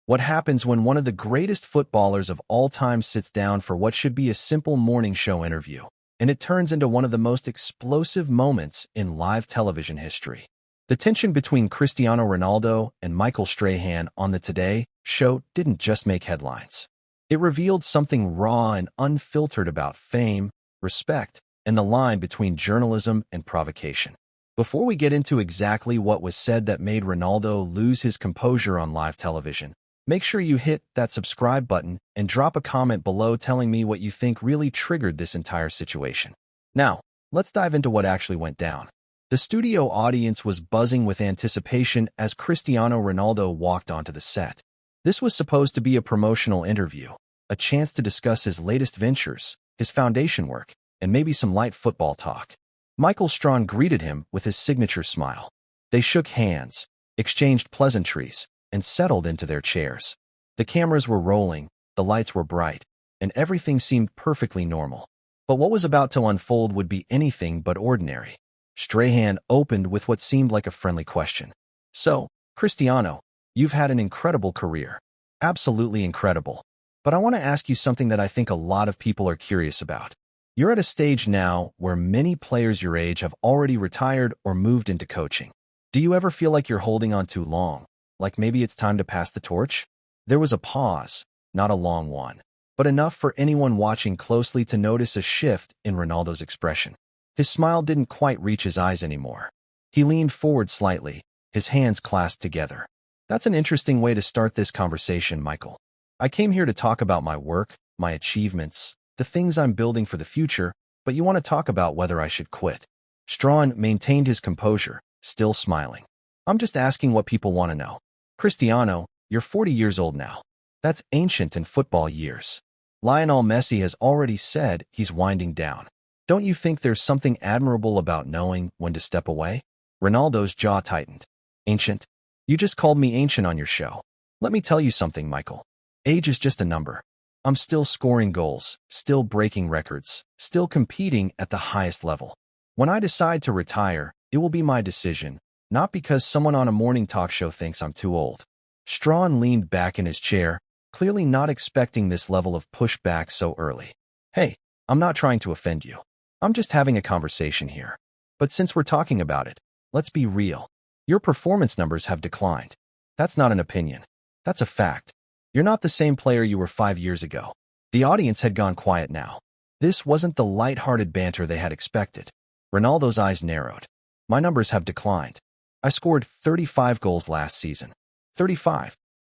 What happens when one of the greatest footballers of all time sits down for what should be a simple morning show interview, and it turns into one of the most explosive moments in live television history? The tension between Cristiano Ronaldo and Michael Strahan on the Today Show didn't just make headlines. It revealed something raw and unfiltered about fame, respect, and the line between journalism and provocation. Before we get into exactly what was said that made Renaldo lose his composure on live television, make sure you hit that subscribe button and drop a comment below telling me what you think really triggered this entire situation. Now, let's dive into what actually went down. The studio audience was buzzing with anticipation as Cristiano Ronaldo walked onto the set. This was supposed to be a promotional interview, a chance to discuss his latest ventures, his foundation work, and maybe some light football talk. Michael Strahan greeted him with his signature smile. They shook hands, exchanged pleasantries, and settled into their chairs. The cameras were rolling, the lights were bright, and everything seemed perfectly normal. But what was about to unfold would be anything but ordinary. Strahan opened with what seemed like a friendly question. "So, Cristiano, you've had an incredible career. Absolutely incredible. But I want to ask you something that I think a lot of people are curious about. You're at a stage now where many players your age have already retired or moved into coaching. Do you ever feel like you're holding on too long? Like maybe it's time to pass the torch?" There was a pause, not a long one, but enough for anyone watching closely to notice a shift in Ronaldo's expression. His smile didn't quite reach his eyes anymore. He leaned forward slightly, his hands clasped together. "That's an interesting way to start this conversation, Michael. I came here to talk about my work, my achievements, the things I'm building for the future, but you want to talk about whether I should quit." Strahan maintained his composure, still smiling. "I'm just asking what people want to know. Cristiano, you're 40 years old now. That's ancient in football years. Lionel Messi has already said he's winding down. Don't you think there's something admirable about knowing when to step away?" Ronaldo's jaw tightened. "Ancient? You just called me ancient on your show. Let me tell you something, Michael. Age is just a number. I'm still scoring goals, still breaking records, still competing at the highest level. When I decide to retire, it will be my decision, not because someone on a morning talk show thinks I'm too old." Strahan leaned back in his chair, clearly not expecting this level of pushback so early. "Hey, I'm not trying to offend you. I'm just having a conversation here. But since we're talking about it, let's be real. Your performance numbers have declined. That's not an opinion. That's a fact. You're not the same player you were 5 years ago." The audience had gone quiet now. This wasn't the light-hearted banter they had expected. Ronaldo's eyes narrowed. "My numbers have declined. I scored 35 goals last season. 35.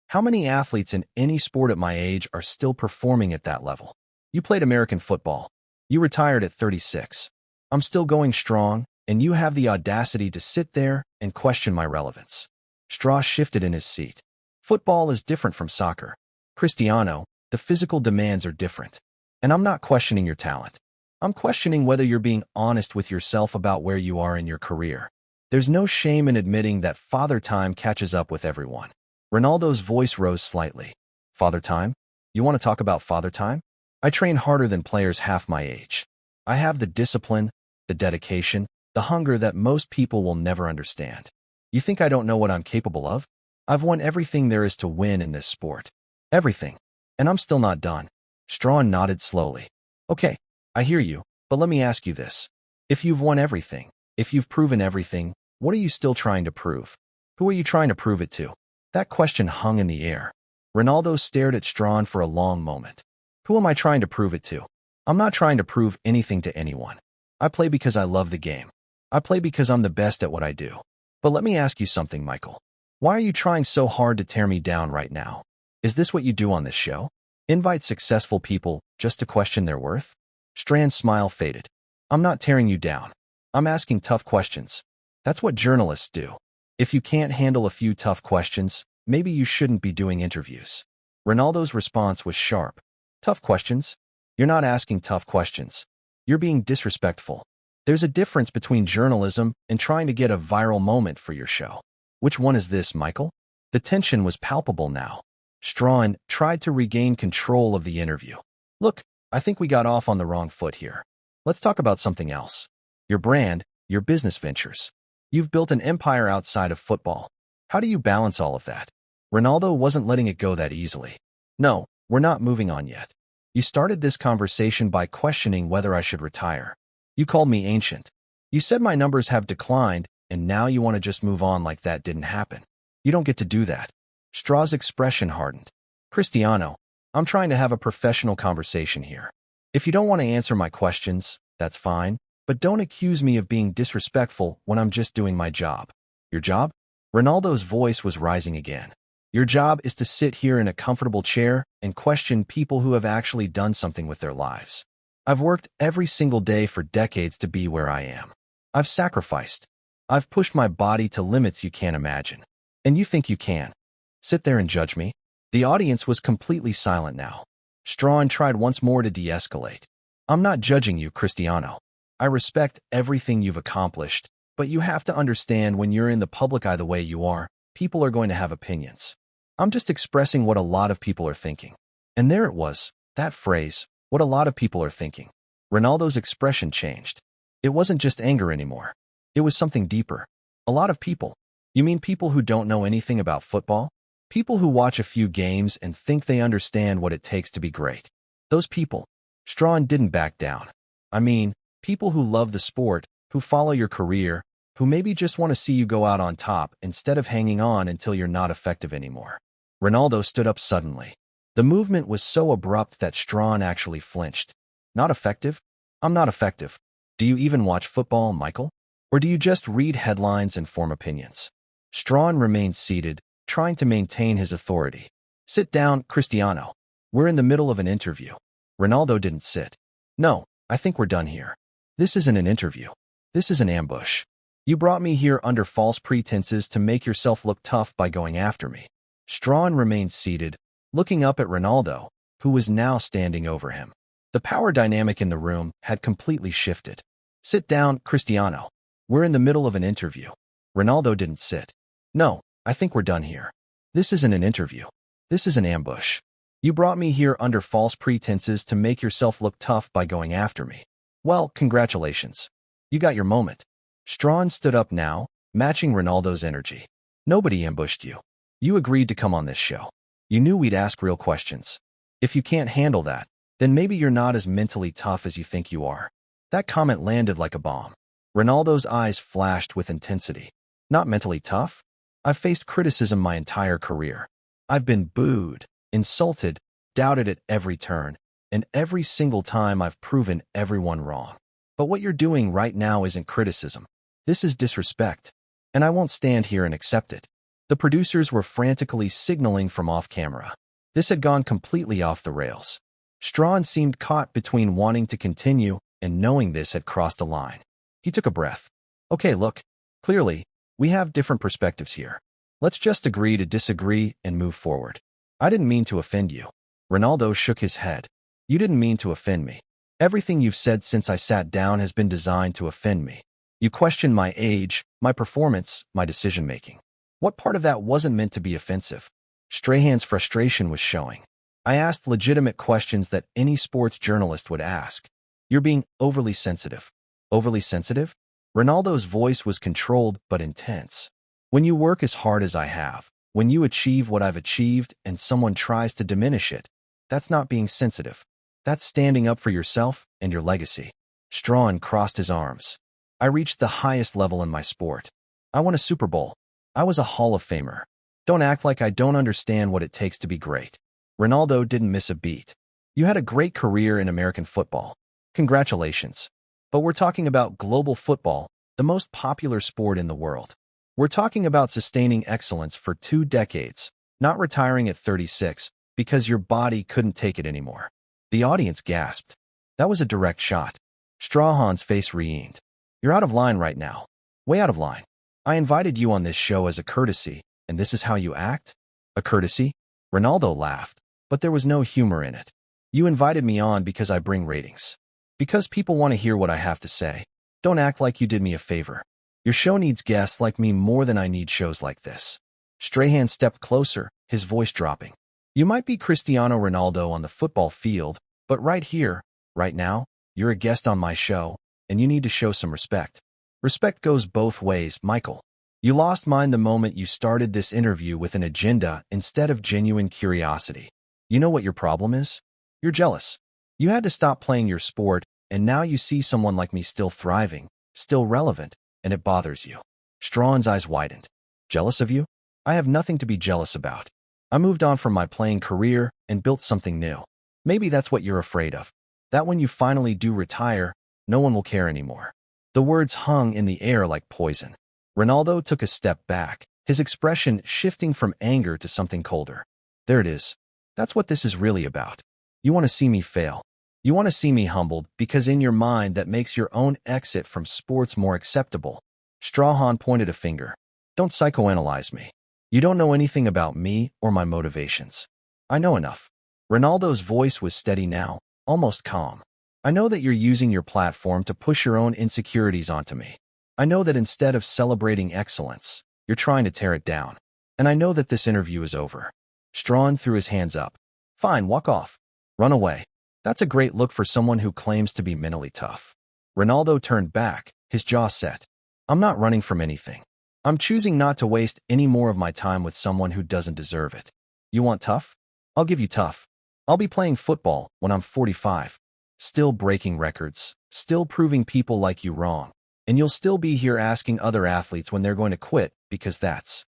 How many athletes in any sport at my age are still performing at that level? You played American football. You retired at 36. I'm still going strong, and you have the audacity to sit there and question my relevance." Strahan shifted in his seat. "Football is different from soccer. Cristiano, the physical demands are different. And I'm not questioning your talent. I'm questioning whether you're being honest with yourself about where you are in your career. There's no shame in admitting that father time catches up with everyone." Ronaldo's voice rose slightly. "Father time? You want to talk about father time? I train harder than players half my age. I have the discipline, the dedication, the hunger that most people will never understand. You think I don't know what I'm capable of? I've won everything there is to win in this sport. Everything. And I'm still not done." Strahan nodded slowly. "Okay, I hear you, but let me ask you this. If you've won everything, if you've proven everything, what are you still trying to prove? Who are you trying to prove it to?" That question hung in the air. Ronaldo stared at Strahan for a long moment. "Who am I trying to prove it to? I'm not trying to prove anything to anyone. I play because I love the game. I play because I'm the best at what I do. But let me ask you something, Michael. Why are you trying so hard to tear me down right now? Is this what you do on this show? Invite successful people just to question their worth?" Strahan's smile faded. "I'm not tearing you down. I'm asking tough questions. That's what journalists do. If you can't handle a few tough questions, maybe you shouldn't be doing interviews." Ronaldo's response was sharp. "Tough questions? You're not asking tough questions. You're being disrespectful. There's a difference between journalism and trying to get a viral moment for your show. Which one is this, Michael?" The tension was palpable now. Strahan tried to regain control of the interview. "Look, I think we got off on the wrong foot here. Let's talk about something else. Your brand, your business ventures. You've built an empire outside of football. How do you balance all of that? Renaldo wasn't letting it go that easily. No, we're not moving on yet. You started this conversation by questioning whether I should retire. You called me ancient. You said my numbers have declined, and now you want to just move on like that didn't happen. You don't get to do that. Strah's expression hardened. Cristiano, I'm trying to have a professional conversation here. If you don't want to answer my questions, that's fine, but don't accuse me of being disrespectful when I'm just doing my job. Your job? Renaldo's voice was rising again. Your job is to sit here in a comfortable chair and question people who have actually done something with their lives. I've worked every single day for decades to be where I am. I've sacrificed. I've pushed my body to limits you can't imagine. And you think you can. Sit there and judge me? The audience was completely silent now. Strahan tried once more to de-escalate. I'm not judging you, Cristiano. I respect everything you've accomplished, but you have to understand when you're in the public eye the way you are, people are going to have opinions. I'm just expressing what a lot of people are thinking. And there it was, that phrase, what a lot of people are thinking. Renaldo's expression changed. It wasn't just anger anymore. It was something deeper. A lot of people. You mean people who don't know anything about football? People who watch a few games and think they understand what it takes to be great. Those people. Strahan didn't back down. I mean, people who love the sport, who follow your career, who maybe just want to see you go out on top instead of hanging on until you're not effective anymore. Renaldo stood up suddenly. The movement was so abrupt that Strahan actually flinched. Not effective? I'm not effective. Do you even watch football, Michael? Or do you just read headlines and form opinions? Strahan remained seated, trying to maintain his authority. Sit down, Cristiano. We're in the middle of an interview. Renaldo didn't sit. No, I think we're done here. This isn't an interview. This is an ambush. You brought me here under false pretenses to make yourself look tough by going after me. Strahan remained seated, looking up at Renaldo, who was now standing over him. The power dynamic in the room had completely shifted. Sit down, Cristiano. We're in the middle of an interview. Renaldo didn't sit. No, I think we're done here. This isn't an interview. This is an ambush. You brought me here under false pretenses to make yourself look tough by going after me. Well, congratulations. You got your moment. Strahan stood up now, matching Renaldo's energy. Nobody ambushed you. You agreed to come on this show. You knew we'd ask real questions. If you can't handle that, then maybe you're not as mentally tough as you think you are. That comment landed like a bomb. Renaldo's eyes flashed with intensity. Not mentally tough? I've faced criticism my entire career. I've been booed, insulted, doubted at every turn, and every single time I've proven everyone wrong. But what you're doing right now isn't criticism. This is disrespect. And I won't stand here and accept it. The producers were frantically signaling from off-camera. This had gone completely off the rails. Strahan seemed caught between wanting to continue and knowing this had crossed a line. He took a breath. Okay, look. Clearly, we have different perspectives here. Let's just agree to disagree and move forward. I didn't mean to offend you. Renaldo shook his head. You didn't mean to offend me. Everything you've said since I sat down has been designed to offend me. You questioned my age, my performance, my decision-making. What part of that wasn't meant to be offensive? Strahan's frustration was showing. I asked legitimate questions that any sports journalist would ask. You're being overly sensitive. Overly sensitive? Renaldo's voice was controlled but intense. When you work as hard as I have, when you achieve what I've achieved and someone tries to diminish it, that's not being sensitive. That's standing up for yourself and your legacy. Strahan crossed his arms. I reached the highest level in my sport. I won a Super Bowl. I was a Hall of Famer. Don't act like I don't understand what it takes to be great. Renaldo didn't miss a beat. You had a great career in American football. Congratulations. But we're talking about global football, the most popular sport in the world. We're talking about sustaining excellence for 2 decades, not retiring at 36 because your body couldn't take it anymore. The audience gasped. That was a direct shot. Strahan's face re-aimed. You're out of line right now. Way out of line. I invited you on this show as a courtesy, and this is how you act? A courtesy? Renaldo laughed, but there was no humor in it. You invited me on because I bring ratings. Because people want to hear what I have to say. Don't act like you did me a favor. Your show needs guests like me more than I need shows like this. Strahan stepped closer, his voice dropping. You might be Cristiano Ronaldo on the football field, but right here, right now, you're a guest on my show, and you need to show some respect. Respect goes both ways, Michael. You lost mine the moment you started this interview with an agenda instead of genuine curiosity. You know what your problem is? You're jealous. You had to stop playing your sport, and now you see someone like me still thriving, still relevant, and it bothers you. Strahan's eyes widened. Jealous of you? I have nothing to be jealous about. I moved on from my playing career and built something new. Maybe that's what you're afraid of. That when you finally do retire, no one will care anymore. The words hung in the air like poison. Renaldo took a step back, his expression shifting from anger to something colder. There it is. That's what this is really about. You want to see me fail. You want to see me humbled because in your mind that makes your own exit from sports more acceptable. Strahan pointed a finger. Don't psychoanalyze me. You don't know anything about me or my motivations. I know enough. Renaldo's voice was steady now, almost calm. I know that you're using your platform to push your own insecurities onto me. I know that instead of celebrating excellence, you're trying to tear it down. And I know that this interview is over. Strahan threw his hands up. Fine, walk off. Run away. That's a great look for someone who claims to be mentally tough. Renaldo turned back, his jaw set. I'm not running from anything. I'm choosing not to waste any more of my time with someone who doesn't deserve it. You want tough? I'll give you tough. I'll be playing football when I'm 45. Still breaking records, still proving people like you wrong. And you'll still be here asking other athletes when they're going to quit because that's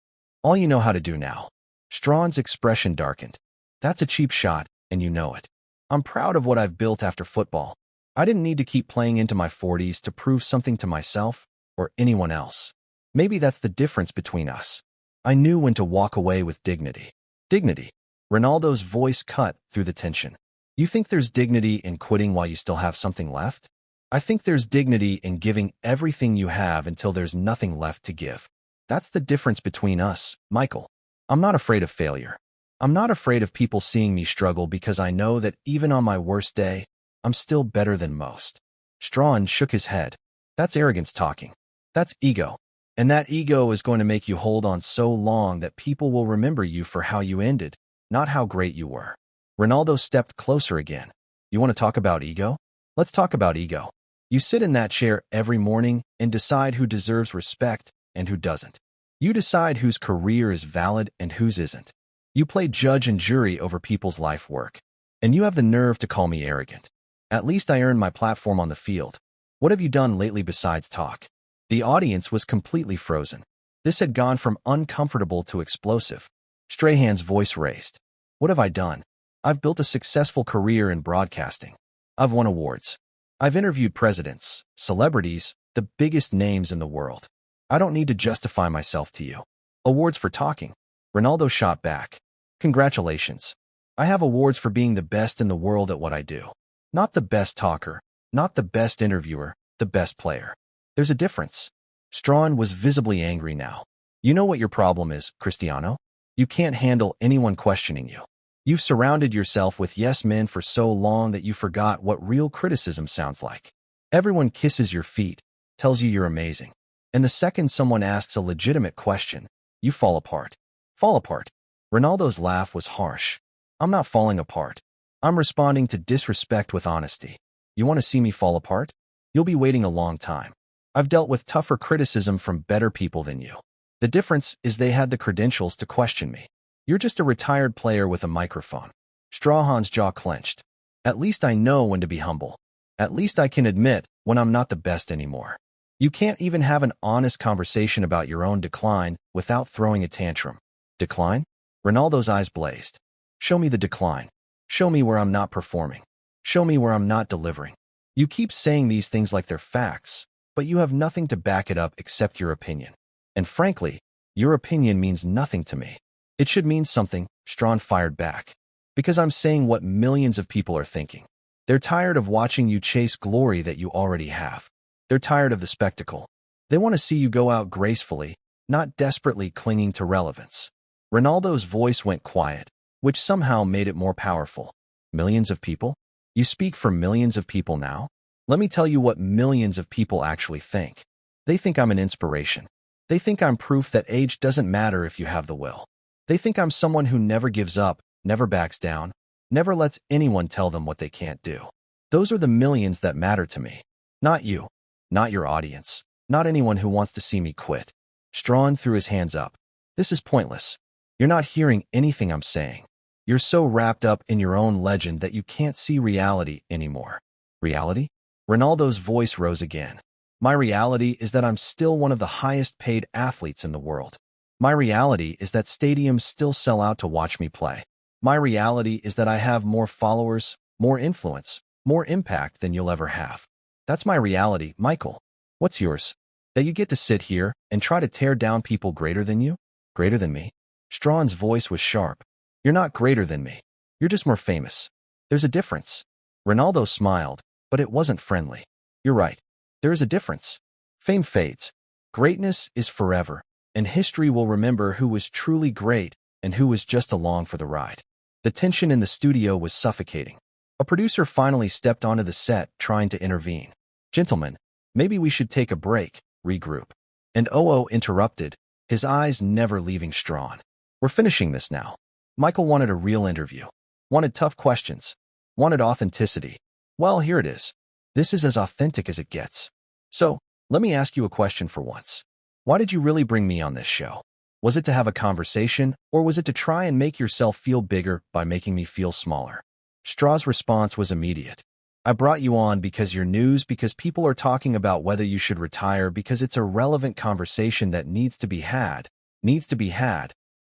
all you know how to do now. Strahan's expression darkened. That's a cheap shot, and you know it. I'm proud of what I've built after football. I didn't need to keep playing into my 40s to prove something to myself or anyone else. Maybe that's the difference between us. I knew when to walk away with dignity. Dignity. Renaldo's voice cut through the tension. You think there's dignity in quitting while you still have something left? I think there's dignity in giving everything you have until there's nothing left to give. That's the difference between us, Michael. I'm not afraid of failure. I'm not afraid of people seeing me struggle because I know that even on my worst day, I'm still better than most. Strahan shook his head. That's arrogance talking. That's ego. And that ego is going to make you hold on so long that people will remember you for how you ended, not how great you were. Renaldo stepped closer again. You want to talk about ego? Let's talk about ego. You sit in that chair every morning and decide who deserves respect and who doesn't. You decide whose career is valid and whose isn't. You play judge and jury over people's life work. And you have the nerve to call me arrogant. At least I earned my platform on the field. What have you done lately besides talk? The audience was completely frozen. This had gone from uncomfortable to explosive. Strahan's voice raised. What have I done? I've built a successful career in broadcasting. I've won awards. I've interviewed presidents, celebrities, the biggest names in the world. I don't need to justify myself to you. Awards for talking. Renaldo shot back. Congratulations. I have awards for being the best in the world at what I do. Not the best talker, not the best interviewer, the best player. There's a difference. Strahan was visibly angry now. You know what your problem is, Cristiano? You can't handle anyone questioning you. You've surrounded yourself with yes men for so long that you forgot what real criticism sounds like. Everyone kisses your feet, tells you you're amazing. And the second someone asks a legitimate question, you fall apart. Fall apart. Renaldo's laugh was harsh. I'm not falling apart. I'm responding to disrespect with honesty. You want to see me fall apart? You'll be waiting a long time. I've dealt with tougher criticism from better people than you. The difference is they had the credentials to question me. You're just a retired player with a microphone. Strahan's jaw clenched. At least I know when to be humble. At least I can admit when I'm not the best anymore. You can't even have an honest conversation about your own decline without throwing a tantrum. Decline? Renaldo's eyes blazed. Show me the decline. Show me where I'm not performing. Show me where I'm not delivering. You keep saying these things like they're facts, but you have nothing to back it up except your opinion. And frankly, your opinion means nothing to me. It should mean something, Strahan fired back. Because I'm saying what millions of people are thinking. They're tired of watching you chase glory that you already have. They're tired of the spectacle. They want to see you go out gracefully, not desperately clinging to relevance. Renaldo's voice went quiet, which somehow made it more powerful. Millions of people? You speak for millions of people now? Let me tell you what millions of people actually think. They think I'm an inspiration. They think I'm proof that age doesn't matter if you have the will. They think I'm someone who never gives up, never backs down, never lets anyone tell them what they can't do. Those are the millions that matter to me. Not you. Not your audience. Not anyone who wants to see me quit. Strahan threw his hands up. This is pointless. You're not hearing anything I'm saying. You're so wrapped up in your own legend that you can't see reality anymore. Reality? Renaldo's voice rose again. My reality is that I'm still one of the highest paid athletes in the world. My reality is that stadiums still sell out to watch me play. My reality is that I have more followers, more influence, more impact than you'll ever have. That's my reality, Michael. What's yours? That you get to sit here and try to tear down people greater than you? Greater than me? Strahan's voice was sharp. You're not greater than me. You're just more famous. There's a difference. Renaldo smiled, but it wasn't friendly. You're right. There is a difference. Fame fades. Greatness is forever, and history will remember who was truly great and who was just along for the ride. The tension in the studio was suffocating. A producer finally stepped onto the set, trying to intervene. Gentlemen, maybe we should take a break, regroup. And Oo interrupted, his eyes never leaving Strahan. We're finishing this now. Michael wanted a real interview. Wanted tough questions. Wanted authenticity. Well, here it is. This is as authentic as it gets. So, let me ask you a question for once. Why did you really bring me on this show? Was it to have a conversation, or was it to try and make yourself feel bigger by making me feel smaller? Strahan's response was immediate. I brought you on because you're news, because people are talking about whether you should retire, because it's a relevant conversation that needs to be had,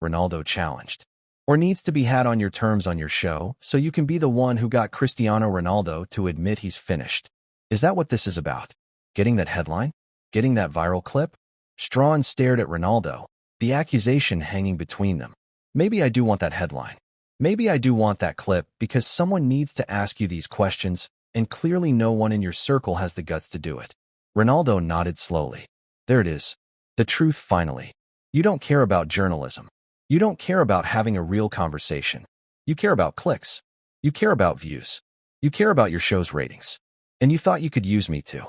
Renaldo challenged. Or needs to be had on your terms on your show, so you can be the one who got Cristiano Ronaldo to admit he's finished. Is that what this is about? Getting that headline? Getting that viral clip? Strahan stared at Renaldo, the accusation hanging between them. Maybe I do want that headline. Maybe I do want that clip because someone needs to ask you these questions, and clearly no one in your circle has the guts to do it. Renaldo nodded slowly. There it is. The truth finally. You don't care about journalism. You don't care about having a real conversation. You care about clicks. You care about views. You care about your show's ratings. And you thought you could use me to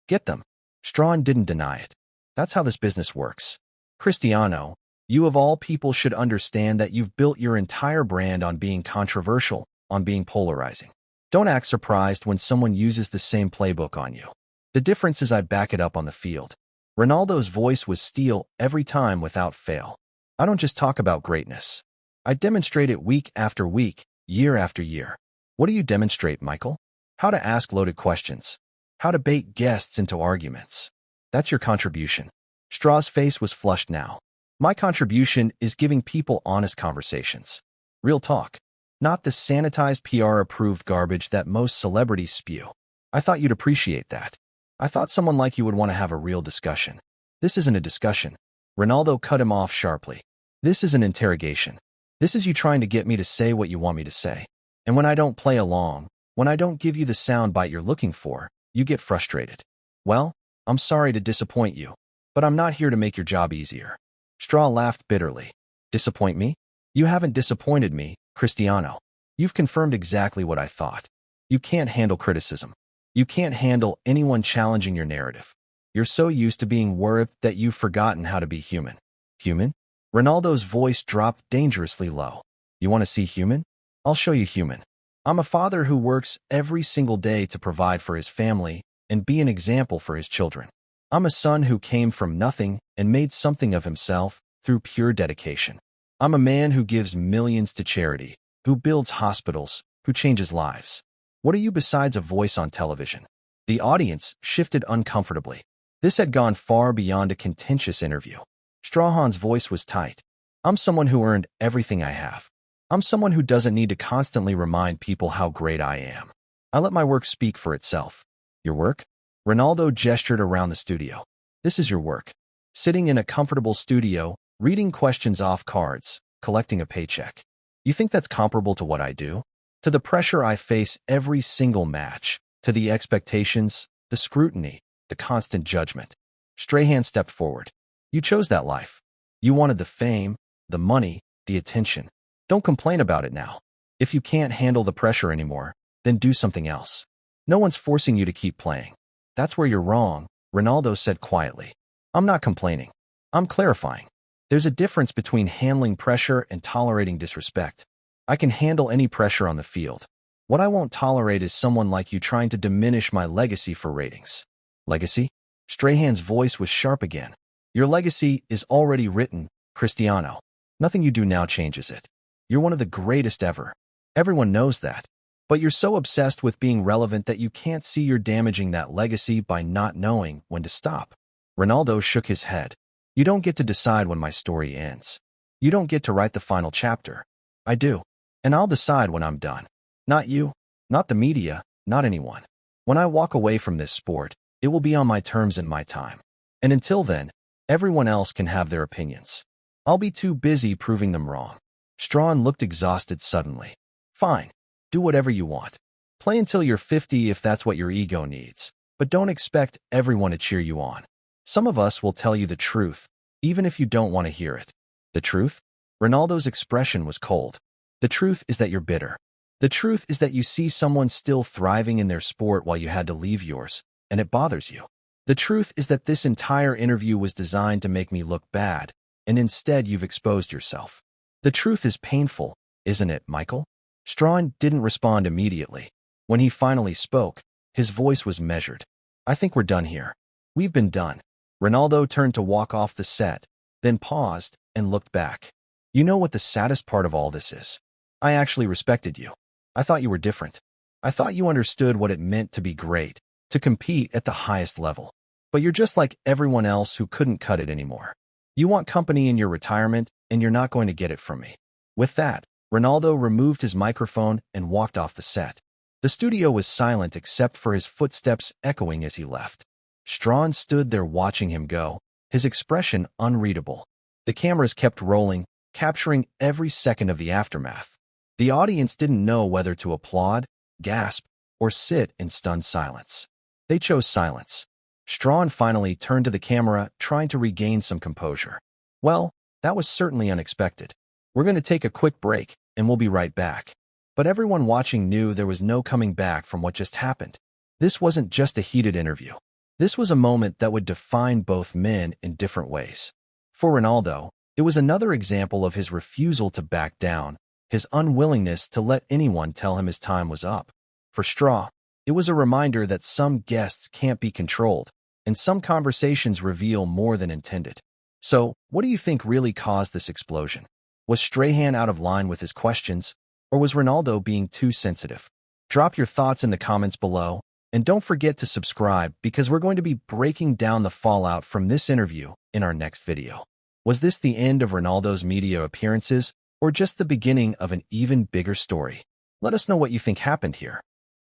get them. Strahan didn't deny it. That's how this business works. Cristiano, you of all people should understand that you've built your entire brand on being controversial, on being polarizing. Don't act surprised when someone uses the same playbook on you. The difference is I back it up on the field. Renaldo's voice was steel every time without fail. I don't just talk about greatness. I demonstrate it week after week, year after year. What do you demonstrate, Michael? How to ask loaded questions. How to bait guests into arguments. That's your contribution. Strahan's face was flushed now. My contribution is giving people honest conversations. Real talk. Not the sanitized PR-approved garbage that most celebrities spew. I thought you'd appreciate that. I thought someone like you would want to have a real discussion. This isn't a discussion. Renaldo cut him off sharply. This is an interrogation. This is you trying to get me to say what you want me to say. And when I don't play along, when I don't give you the soundbite you're looking for, you get frustrated. Well, I'm sorry to disappoint you, but I'm not here to make your job easier. Strahan laughed bitterly. Disappoint me? You haven't disappointed me, Cristiano. You've confirmed exactly what I thought. You can't handle criticism. You can't handle anyone challenging your narrative. You're so used to being worried that you've forgotten how to be human. Human? Renaldo's voice dropped dangerously low. You want to see human? I'll show you human. I'm a father who works every single day to provide for his family and be an example for his children. I'm a son who came from nothing and made something of himself through pure dedication. I'm a man who gives millions to charity, who builds hospitals, who changes lives. What are you besides a voice on television? The audience shifted uncomfortably. This had gone far beyond a contentious interview. Strahan's voice was tight. I'm someone who earned everything I have. I'm someone who doesn't need to constantly remind people how great I am. I let my work speak for itself. Your work? Renaldo gestured around the studio. This is your work. Sitting in a comfortable studio, reading questions off cards, collecting a paycheck. You think that's comparable to what I do? To the pressure I face every single match, to the expectations, the scrutiny, the constant judgment. Strahan stepped forward. You chose that life. You wanted the fame, the money, the attention. Don't complain about it now. If you can't handle the pressure anymore, then do something else. No one's forcing you to keep playing. That's where you're wrong, Renaldo said quietly. I'm not complaining. I'm clarifying. There's a difference between handling pressure and tolerating disrespect. I can handle any pressure on the field. What I won't tolerate is someone like you trying to diminish my legacy for ratings. Legacy? Strahan's voice was sharp again. Your legacy is already written, Cristiano. Nothing you do now changes it. You're one of the greatest ever. Everyone knows that. But you're so obsessed with being relevant that you can't see you're damaging that legacy by not knowing when to stop. Renaldo shook his head. You don't get to decide when my story ends. You don't get to write the final chapter. I do. And I'll decide when I'm done. Not you, not the media, not anyone. When I walk away from this sport, it will be on my terms and my time. And until then, everyone else can have their opinions. I'll be too busy proving them wrong. Strahan looked exhausted suddenly. Fine. Do whatever you want. Play until you're 50 if that's what your ego needs. But don't expect everyone to cheer you on. Some of us will tell you the truth, even if you don't want to hear it. The truth? Renaldo's expression was cold. The truth is that you're bitter. The truth is that you see someone still thriving in their sport while you had to leave yours, and it bothers you. The truth is that this entire interview was designed to make me look bad, and instead you've exposed yourself. The truth is painful, isn't it, Michael? Strahan didn't respond immediately. When he finally spoke, his voice was measured. I think we're done here. We've been done. Renaldo turned to walk off the set, then paused and looked back. You know what the saddest part of all this is? I actually respected you. I thought you were different. I thought you understood what it meant to be great, to compete at the highest level. But you're just like everyone else who couldn't cut it anymore. You want company in your retirement, and you're not going to get it from me. With that, Renaldo removed his microphone and walked off the set. The studio was silent except for his footsteps echoing as he left. Strahan stood there watching him go, his expression unreadable. The cameras kept rolling, capturing every second of the aftermath. The audience didn't know whether to applaud, gasp, or sit in stunned silence. They chose silence. Strahan finally turned to the camera, trying to regain some composure. Well, that was certainly unexpected. We're going to take a quick break, and we'll be right back. But everyone watching knew there was no coming back from what just happened. This wasn't just a heated interview. This was a moment that would define both men in different ways. For Renaldo, it was another example of his refusal to back down, his unwillingness to let anyone tell him his time was up. For Strahan, it was a reminder that some guests can't be controlled, and some conversations reveal more than intended. So, what do you think really caused this explosion? Was Strahan out of line with his questions, or was Renaldo being too sensitive? Drop your thoughts in the comments below, and don't forget to subscribe because we're going to be breaking down the fallout from this interview in our next video. Was this the end of Renaldo's media appearances, or just the beginning of an even bigger story? Let us know what you think happened here.